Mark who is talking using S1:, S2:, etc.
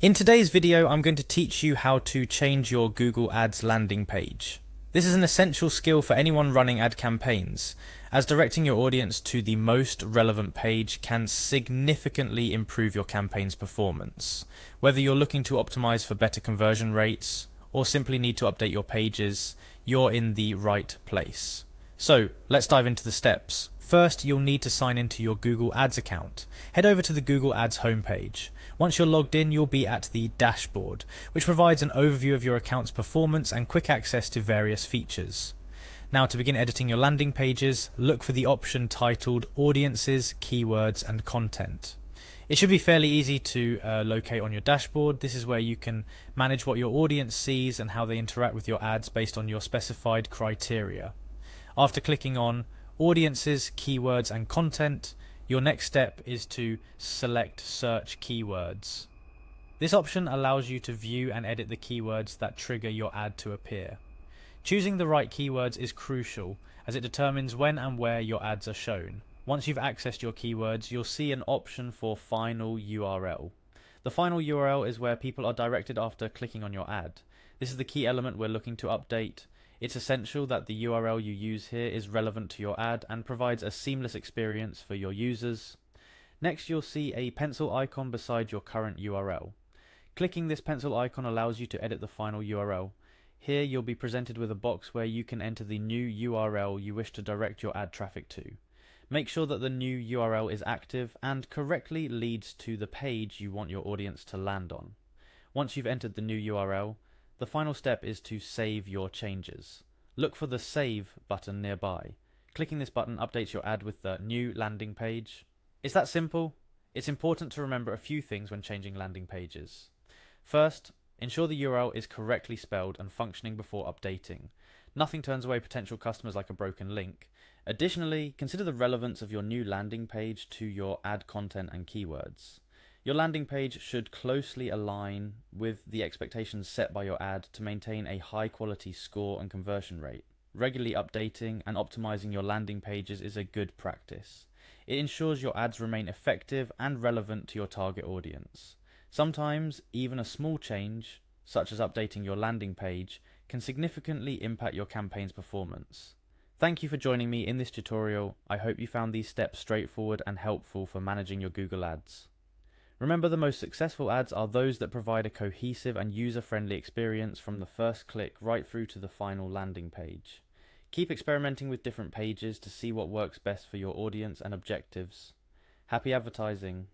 S1: In today's video, I'm going to teach you how to change your Google Ads landing page. This is an essential skill for anyone running ad campaigns, as directing your audience to the most relevant page can significantly improve your campaign's performance. Whether you're looking to optimize for better conversion rates or simply need to update your pages, you're in the right place. So let's dive into the steps. First, you'll need to sign into your Google Ads account. Head over to the Google Ads homepage. Once you're logged in, you'll be at the dashboard, which provides an overview of your account's performance and quick access to various features. Now, to begin editing your landing pages, look for the option titled Audiences, Keywords and Content. It should be fairly easy to locate on your dashboard. This is where you can manage what your audience sees and how they interact with your ads based on your specified criteria. After clicking on Audiences, Keywords and Content, your next step is to select Search Keywords. This option allows you to view and edit the keywords that trigger your ad to appear. Choosing the right keywords is crucial, as it determines when and where your ads are shown. Once you've accessed your keywords, you'll see an option for Final URL. The final URL is where people are directed after clicking on your ad. This is the key element we're looking to update. It's essential that the URL you use here is relevant to your ad and provides a seamless experience for your users. Next, you'll see a pencil icon beside your current URL. Clicking this pencil icon allows you to edit the final URL. Here, you'll be presented with a box where you can enter the new URL you wish to direct your ad traffic to. Make sure that the new URL is active and correctly leads to the page you want your audience to land on. Once you've entered the new URL, the final step is to save your changes. Look for the Save button nearby. Clicking this button updates your ad with the new landing page. It's that simple. It's important to remember a few things when changing landing pages. First, ensure the URL is correctly spelled and functioning before updating. Nothing turns away potential customers like a broken link. Additionally, consider the relevance of your new landing page to your ad content and keywords. Your landing page should closely align with the expectations set by your ad to maintain a high quality score and conversion rate. Regularly updating and optimizing your landing pages is a good practice. It ensures your ads remain effective and relevant to your target audience. Sometimes, even a small change, such as updating your landing page, can significantly impact your campaign's performance. Thank you for joining me in this tutorial. I hope you found these steps straightforward and helpful for managing your Google Ads. Remember, the most successful ads are those that provide a cohesive and user-friendly experience from the first click right through to the final landing page. Keep experimenting with different pages to see what works best for your audience and objectives. Happy advertising!